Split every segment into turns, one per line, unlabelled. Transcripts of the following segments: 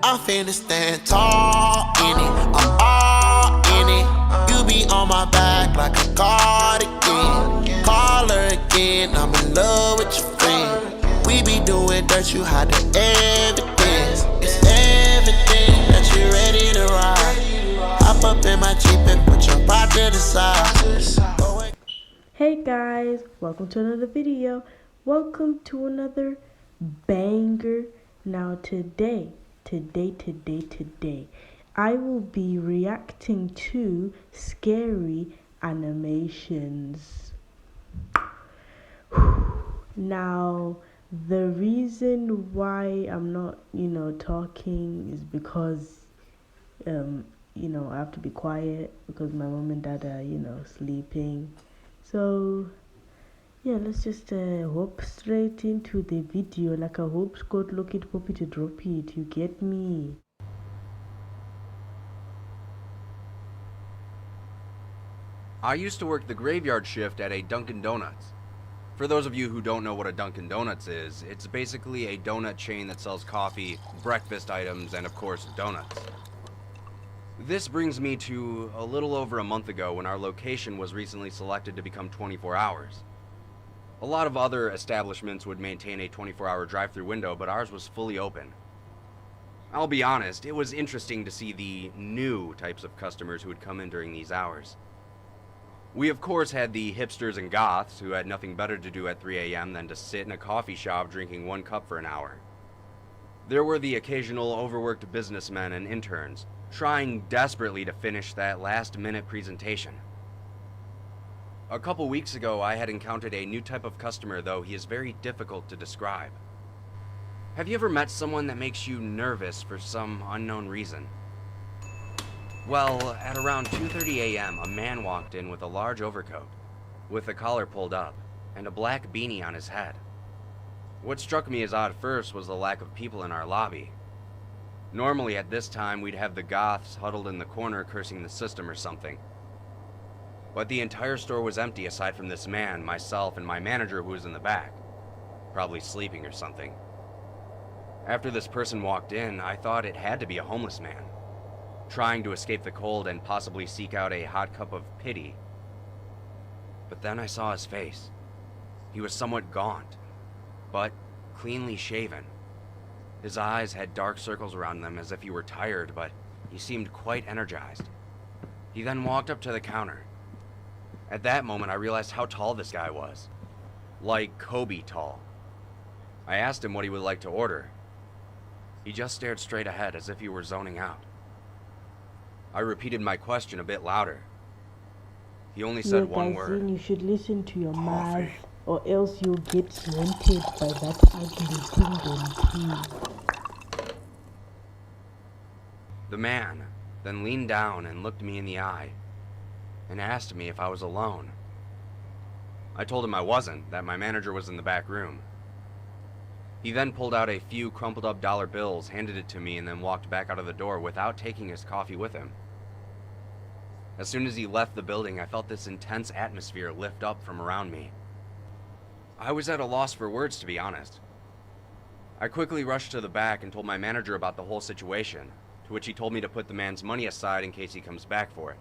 I'm finna stand tall in it, I'm all in it. You be on my back like a cardigan. Call her again, I'm in love with your friend. We be doing dirt, you hide the evidence. It's evident that you're ready to ride. Hop up in my Jeep and put your pride to the side.
Hey guys, welcome to another video. Welcome to another banger. Now today, I will be reacting to scary animations. Now, the reason why I'm not, talking is because, I have to be quiet because my mom and dad are, sleeping. So, yeah, let's just hop straight into the video. Like I hope Scott look it, pop it, drop it. You get me?
I used to work the graveyard shift at a Dunkin' Donuts. For those of you who don't know what a Dunkin' Donuts is, it's basically a donut chain that sells coffee, breakfast items, and of course, donuts. This brings me to a little over a month ago when our location was recently selected to become 24 hours. A lot of other establishments would maintain a 24-hour drive-through window, but ours was fully open. I'll be honest, it was interesting to see the new types of customers who would come in during these hours. We of course had the hipsters and goths who had nothing better to do at 3 a.m. than to sit in a coffee shop drinking 1 cup for an hour. There were the occasional overworked businessmen and interns, trying desperately to finish that last-minute presentation. A couple weeks ago, I had encountered a new type of customer, though he is very difficult to describe. Have you ever met someone that makes you nervous for some unknown reason? Well, at around 2:30 a.m., a man walked in with a large overcoat, with the collar pulled up, and a black beanie on his head. What struck me as odd first was the lack of people in our lobby. Normally at this time, we'd have the goths huddled in the corner cursing the system or something. But the entire store was empty aside from this man, myself, and my manager who was in the back, probably sleeping or something. After this person walked in, I thought it had to be a homeless man, trying to escape the cold and possibly seek out a hot cup of pity. But then I saw his face. He was somewhat gaunt, but cleanly shaven. His eyes had dark circles around them as if he were tired, but he seemed quite energized. He then walked up to the counter. At that moment, I realized how tall this guy was. Like Kobe tall. I asked him what he would like to order. He just stared straight ahead as if he were zoning out. I repeated my question a bit louder. He only said one word.
You should listen to your mouth, or else you'll get haunted by that ugly thing on TV.
The man then leaned down and looked me in the eye and asked me if I was alone. I told him I wasn't, that my manager was in the back room. He then pulled out a few crumpled up dollar bills, handed it to me, and then walked back out of the door without taking his coffee with him. As soon as he left the building, I felt this intense atmosphere lift up from around me. I was at a loss for words, to be honest. I quickly rushed to the back and told my manager about the whole situation, to which he told me to put the man's money aside in case he comes back for it.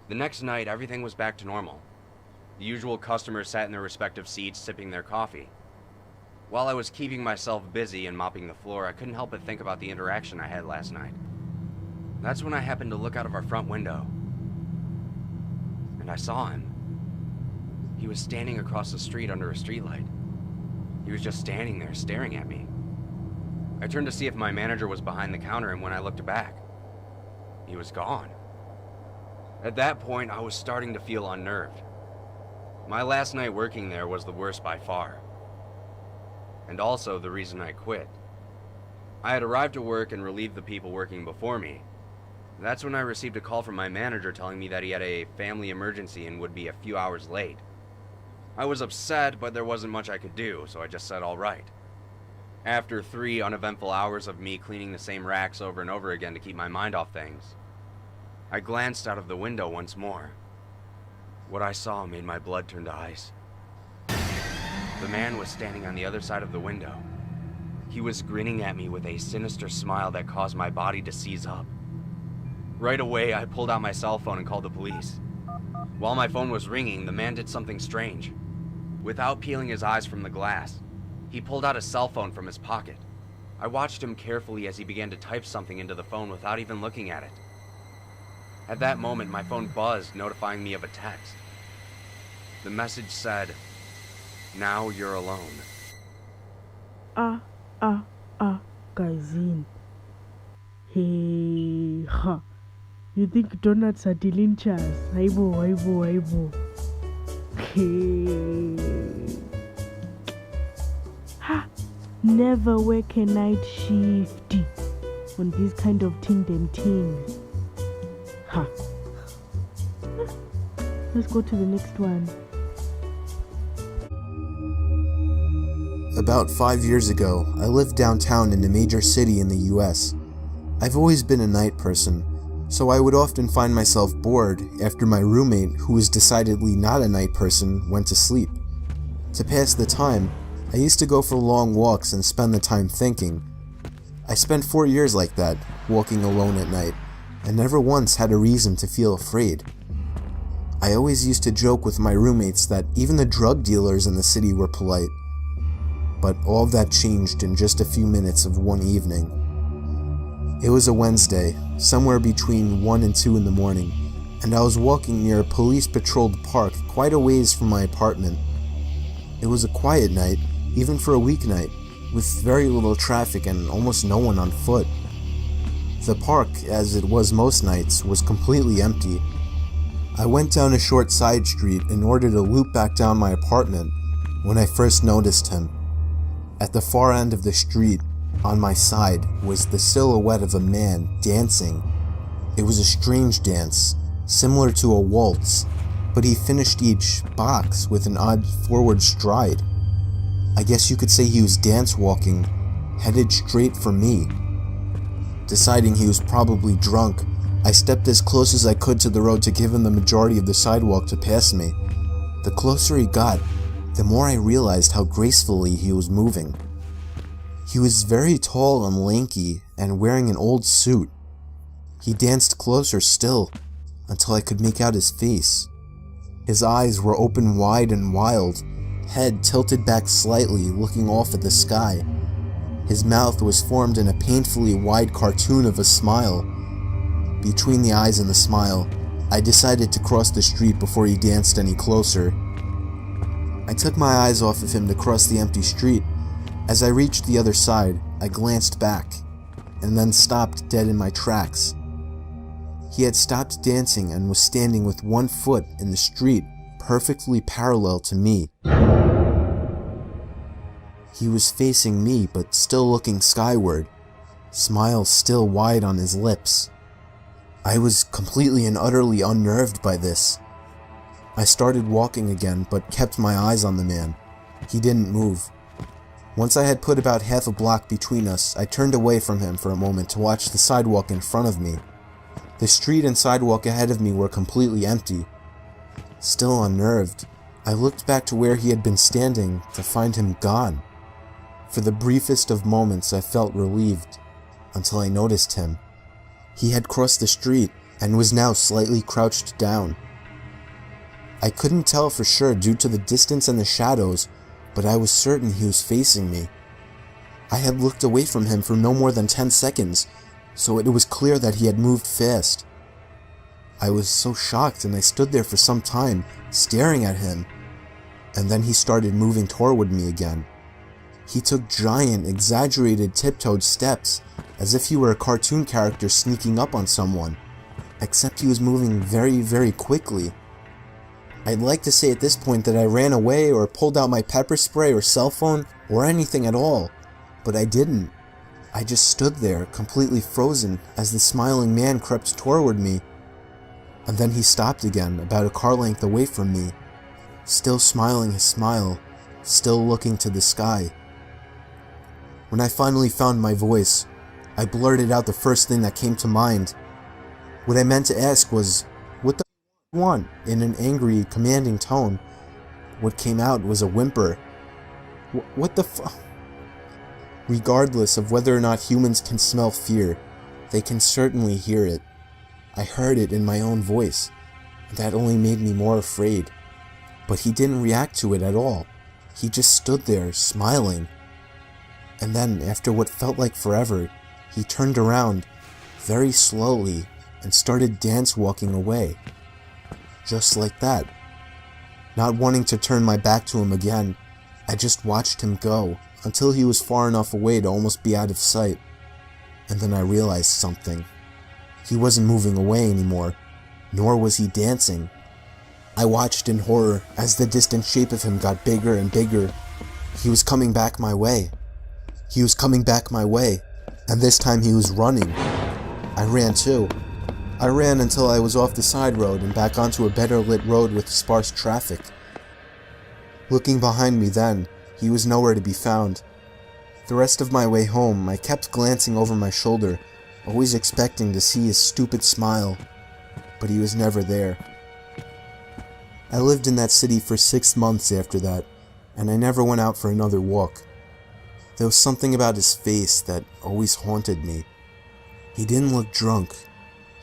The next night, everything was back to normal. The usual customers sat in their respective seats, sipping their coffee. While I was keeping myself busy and mopping the floor, I couldn't help but think about the interaction I had last night. That's when I happened to look out of our front window. And I saw him. He was standing across the street under a streetlight. He was just standing there, staring at me. I turned to see if my manager was behind the counter, and when I looked back, he was gone. At that point, I was starting to feel unnerved. My last night working there was the worst by far. And also the reason I quit. I had arrived to work and relieved the people working before me. That's when I received a call from my manager telling me that he had a family emergency and would be a few hours late. I was upset, but there wasn't much I could do, so I just said all right. After 3 uneventful hours of me cleaning the same racks over and over again to keep my mind off things, I glanced out of the window once more. What I saw made my blood turn to ice. The man was standing on the other side of the window. He He was grinning at me with a sinister smile that caused my body to seize up. Right away, I pulled out my cell phone and called the police. While my phone was ringing, the man did something strange. Without peeling his eyes from the glass, he pulled out a cell phone from his pocket. I watched him carefully as he began to type something into the phone without even looking at it. At that moment, my phone buzzed, notifying me of a text. The message said, "Now you're alone."
Guys, hey, ha. You think donuts are delicious? Aibo. Hey. Ha. Never work a night shift on this kind of things. Ha. Let's go to the next one.
About 5 years ago, I lived downtown in a major city in the US. I've always been a night person, so I would often find myself bored after my roommate, who was decidedly not a night person, went to sleep. To pass the time, I used to go for long walks and spend the time thinking. I spent 4 years like that, walking alone at night, and never once had a reason to feel afraid. I always used to joke with my roommates that even the drug dealers in the city were polite. But all of that changed in just a few minutes of one evening. It was a Wednesday, somewhere between 1 and 2 in the morning, and I was walking near a police-patrolled park quite a ways from my apartment. It was a quiet night, even for a weeknight, with very little traffic and almost no one on foot. The park, as it was most nights, was completely empty. I went down a short side street in order to loop back down my apartment when I first noticed him. At the far end of the street, on my side, was the silhouette of a man dancing. It was a strange dance, similar to a waltz, but he finished each box with an odd forward stride. I guess you could say he was dance walking, headed straight for me. Deciding he was probably drunk, I stepped as close as I could to the road to give him the majority of the sidewalk to pass me. The closer he got, the more I realized how gracefully he was moving. He was very tall and lanky and wearing an old suit. He danced closer still until I could make out his face. His eyes were open wide and wild, head tilted back slightly, looking off at the sky. His mouth was formed in a painfully wide cartoon of a smile. Between the eyes and the smile, I decided to cross the street before he danced any closer. I took my eyes off of him to cross the empty street. As I reached the other side, I glanced back, and then stopped dead in my tracks. He had stopped dancing and was standing with one foot in the street, perfectly parallel to me. He was facing me, but still looking skyward, smile still wide on his lips. I was completely and utterly unnerved by this. I started walking again, but kept my eyes on the man. He didn't move. Once I had put about half a block between us, I turned away from him for a moment to watch the sidewalk in front of me. The street and sidewalk ahead of me were completely empty. Still unnerved, I looked back to where he had been standing to find him gone. For the briefest of moments I felt relieved, until I noticed him. He had crossed the street and was now slightly crouched down. I couldn't tell for sure due to the distance and the shadows, but I was certain he was facing me. I had looked away from him for no more than 10 seconds, so it was clear that he had moved fast. I was so shocked and I stood there for some time, staring at him, and then he started moving toward me again. He took giant, exaggerated, tiptoed steps, as if he were a cartoon character sneaking up on someone, except he was moving very, very quickly. I'd like to say at this point that I ran away or pulled out my pepper spray or cell phone or anything at all, but I didn't. I just stood there, completely frozen, as the smiling man crept toward me. And then he stopped again, about a car length away from me, still smiling his smile, still looking to the sky. When I finally found my voice, I blurted out the first thing that came to mind. What I meant to ask was, "What the f*** do you want?" in an angry, commanding tone. What came out was a whimper. What the f... Regardless of whether or not humans can smell fear, they can certainly hear it. I heard it in my own voice, and that only made me more afraid. But he didn't react to it at all. He just stood there, smiling. And then, after what felt like forever, he turned around, very slowly, and started dance-walking away. Just like that. Not wanting to turn my back to him again, I just watched him go, until he was far enough away to almost be out of sight. And then I realized something. He wasn't moving away anymore, nor was he dancing. I watched in horror as the distant shape of him got bigger and bigger. He was coming back my way. He was coming back my way, and this time he was running. I ran too. I ran until I was off the side road and back onto a better lit road with sparse traffic. Looking behind me then, he was nowhere to be found. The rest of my way home, I kept glancing over my shoulder, always expecting to see his stupid smile, but he was never there. I lived in that city for 6 months after that, and I never went out for another walk. There was something about his face that always haunted me. He didn't look drunk.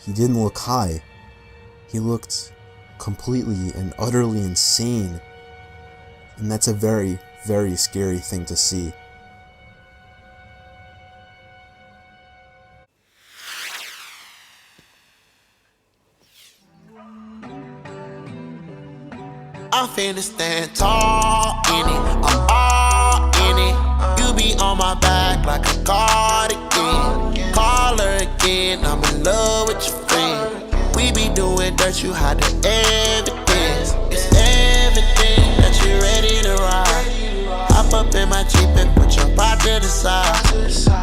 He didn't look high. He looked completely and utterly insane. And that's a very, very scary thing to see.
I'm finna stand tall in it, I'm all in it. You be on my back like a cardigan. Call her again, I'm in love with your friend. We be doing dirt, you hide the evidence. It's evident that you're ready to ride. Hop up in my Jeep and put your body to the side.